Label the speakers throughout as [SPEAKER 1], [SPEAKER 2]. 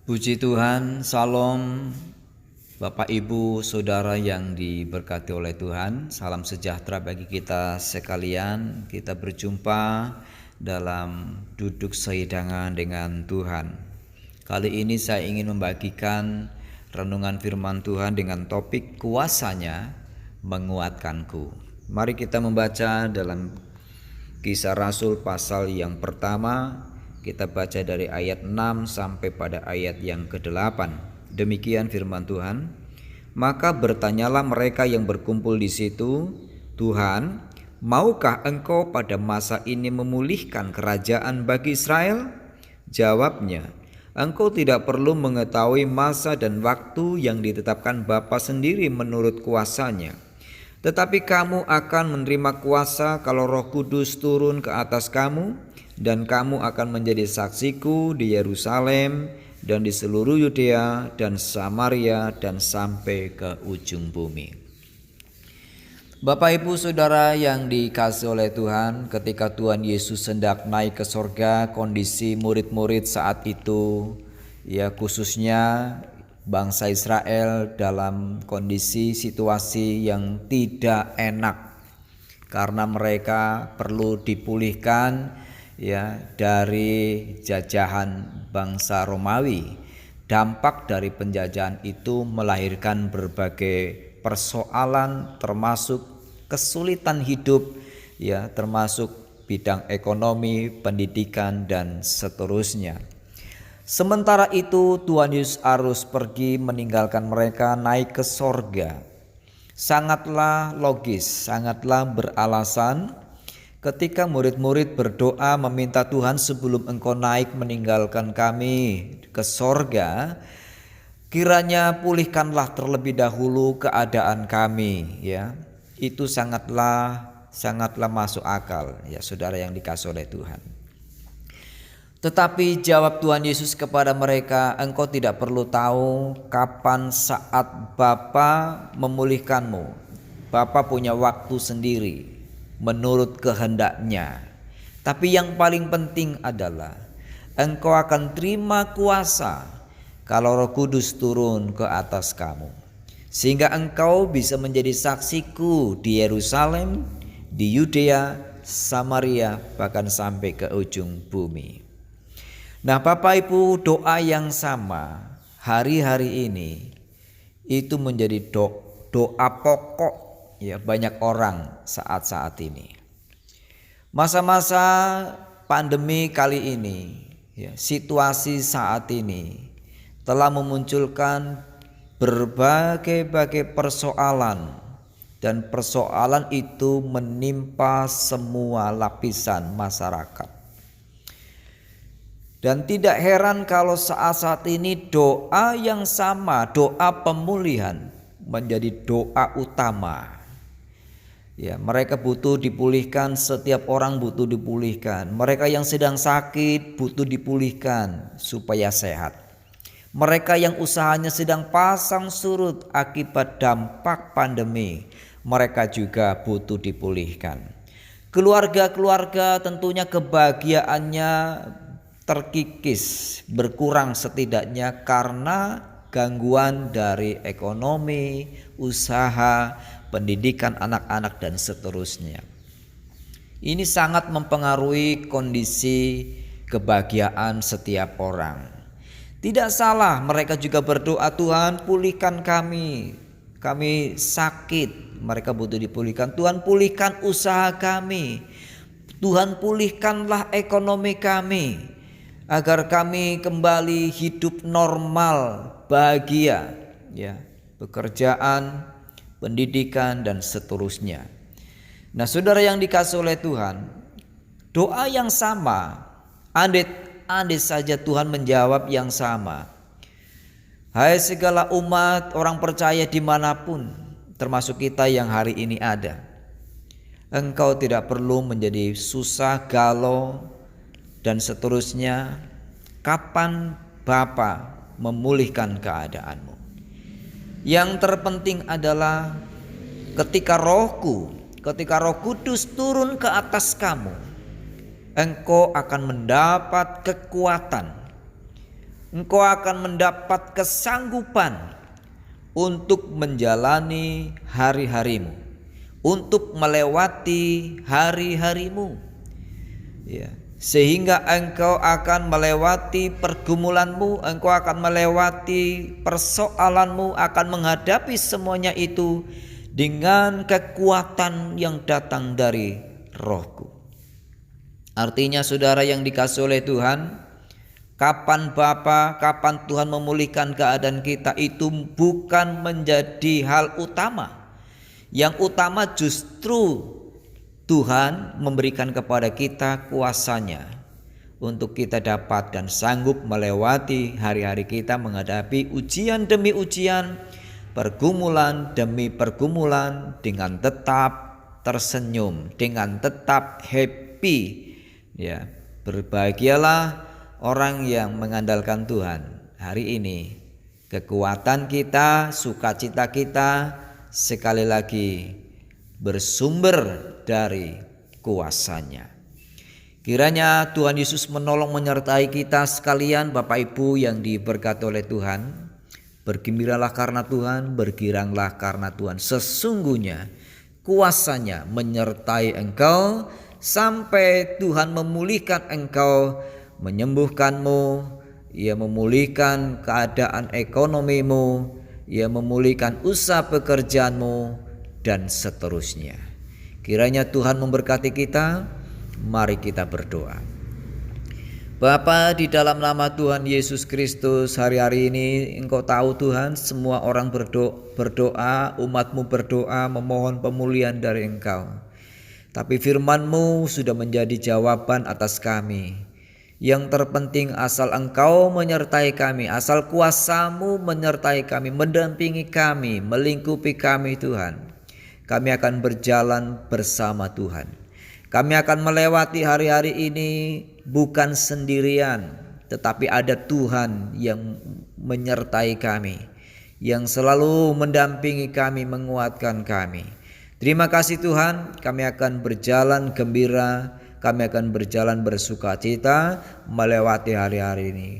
[SPEAKER 1] Puji Tuhan, Salam Bapak Ibu Saudara yang diberkati oleh Tuhan. Salam sejahtera bagi kita sekalian. Kita berjumpa dalam duduk sehidangan dengan Tuhan. Kali ini saya ingin membagikan renungan firman Tuhan dengan topik kuasanya menguatkanku. Mari kita membaca dalam Kisah Rasul pasal yang pertama. Kita baca dari ayat 6 sampai pada ayat yang ke-8. Demikian firman Tuhan. Maka bertanyalah mereka yang berkumpul di situ, "Tuhan, maukah Engkau pada masa ini memulihkan kerajaan bagi Israel?" Jawabnya, "Engkau tidak perlu mengetahui masa dan waktu yang ditetapkan Bapa sendiri menurut kuasanya. Tetapi kamu akan menerima kuasa kalau Roh Kudus turun ke atas kamu, dan kamu akan menjadi saksiku di Yerusalem dan di seluruh Yudea dan Samaria dan sampai ke ujung bumi." Bapak Ibu Saudara yang dikasihi oleh Tuhan, ketika Tuhan Yesus hendak naik ke sorga, kondisi murid-murid saat itu, ya khususnya bangsa Israel dalam kondisi situasi yang tidak enak, karena mereka perlu dipulihkan dari jajahan bangsa Romawi. Dampak dari penjajahan itu melahirkan berbagai persoalan, termasuk kesulitan hidup, termasuk bidang ekonomi, pendidikan dan seterusnya. Sementara itu Tuhan Yesus harus pergi meninggalkan mereka, naik ke sorga. Sangatlah logis, sangatlah beralasan ketika murid-murid berdoa meminta Tuhan, "Sebelum Engkau naik meninggalkan kami ke sorga, kiranya pulihkanlah terlebih dahulu keadaan kami." Itu sangatlah masuk akal, saudara yang dikasihi oleh Tuhan. Tetapi jawab Tuhan Yesus kepada mereka, "Engkau tidak perlu tahu kapan saat Bapa memulihkanmu. Bapa punya waktu sendiri menurut kehendaknya. Tapi yang paling penting adalah engkau akan terima kuasa kalau Roh Kudus turun ke atas kamu, sehingga engkau bisa menjadi saksiku di Yerusalem, di Yudea, Samaria, bahkan sampai ke ujung bumi." Nah Bapak Ibu, doa yang sama hari-hari ini itu menjadi doa pokok banyak orang saat-saat ini. Masa-masa pandemi kali ini, situasi saat ini telah memunculkan berbagai persoalan, dan persoalan itu menimpa semua lapisan masyarakat. Dan tidak heran kalau saat-saat ini doa yang sama, doa pemulihan, menjadi doa utama. Mereka butuh dipulihkan, setiap orang butuh dipulihkan. Mereka yang sedang sakit butuh dipulihkan supaya sehat. Mereka yang usahanya sedang pasang surut akibat dampak pandemi, mereka juga butuh dipulihkan. Keluarga-keluarga tentunya kebahagiaannya terkikis, berkurang setidaknya karena gangguan dari ekonomi, usaha, pendidikan anak-anak dan seterusnya. Ini sangat mempengaruhi kondisi kebahagiaan setiap orang. Tidak salah mereka juga berdoa, "Tuhan pulihkan kami, kami sakit." Mereka butuh dipulihkan. "Tuhan pulihkan usaha kami, Tuhan pulihkanlah ekonomi kami, agar kami kembali hidup normal, bahagia." Pekerjaan, pendidikan dan seterusnya. Nah saudara yang dikasihi oleh Tuhan, doa yang sama, andai saja Tuhan menjawab yang sama. "Hai segala umat orang percaya dimanapun, termasuk kita yang hari ini ada, engkau tidak perlu menjadi susah, galau dan seterusnya. Kapan Bapa memulihkan keadaanmu? Yang terpenting adalah ketika Roh Kudus turun ke atas kamu, engkau akan mendapat kekuatan engkau akan mendapat kesanggupan untuk menjalani hari-harimu, untuk melewati hari-harimu, ya, sehingga engkau akan melewati pergumulanmu, engkau akan melewati persoalanmu, akan menghadapi semuanya itu dengan kekuatan yang datang dari Rohku. Artinya saudara yang dikasihi oleh Tuhan, kapan Tuhan memulihkan keadaan kita itu bukan menjadi hal utama. Yang utama justru Tuhan memberikan kepada kita kuasanya untuk kita dapat dan sanggup melewati hari-hari kita, menghadapi ujian demi ujian, pergumulan demi pergumulan, dengan tetap tersenyum, dengan tetap happy. Ya, berbahagialah orang yang mengandalkan Tuhan. Hari ini kekuatan kita, sukacita kita sekali lagi bersumber dari kuasanya. Kiranya Tuhan Yesus menolong menyertai kita sekalian, Bapak Ibu yang diberkati oleh Tuhan. Bergembiralah karena Tuhan, bergiranglah karena Tuhan. Sesungguhnya kuasanya menyertai engkau sampai Tuhan memulihkan engkau, menyembuhkanmu, Ia memulihkan keadaan ekonomimu, Ia memulihkan usaha pekerjaanmu, dan seterusnya. Kiranya Tuhan memberkati kita. Mari kita berdoa. Bapa, di dalam nama Tuhan Yesus Kristus, hari-hari ini Engkau tahu Tuhan, semua orang berdoa, umat-Mu berdoa memohon pemulihan dari Engkau. Tapi firman-Mu sudah menjadi jawaban atas kami. Yang terpenting asal Engkau menyertai kami, asal kuasa-Mu menyertai kami, mendampingi kami, melingkupi kami Tuhan. Kami akan berjalan bersama Tuhan. Kami akan melewati hari-hari ini bukan sendirian, tetapi ada Tuhan yang menyertai kami, yang selalu mendampingi kami, menguatkan kami. Terima kasih Tuhan, kami akan berjalan gembira, kami akan berjalan bersukacita melewati hari-hari ini.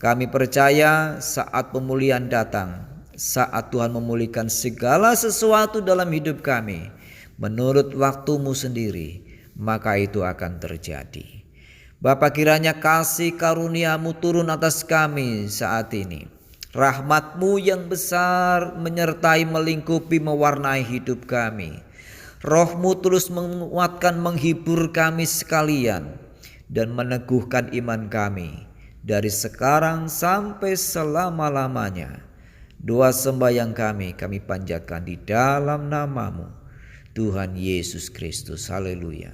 [SPEAKER 1] Kami percaya saat pemulihan datang, saat Tuhan memulihkan segala sesuatu dalam hidup kami, menurut waktu-Mu sendiri, maka itu akan terjadi. Bapa, kiranya kasih karunia-Mu turun atas kami saat ini. Rahmat-Mu yang besar menyertai, melingkupi, mewarnai hidup kami. Roh-Mu terus menguatkan, menghibur kami sekalian, dan meneguhkan iman kami dari sekarang sampai selama-lamanya. Doa sembahyang kami panjatkan di dalam nama-Mu, Tuhan Yesus Kristus. Haleluya.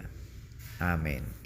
[SPEAKER 1] Amin.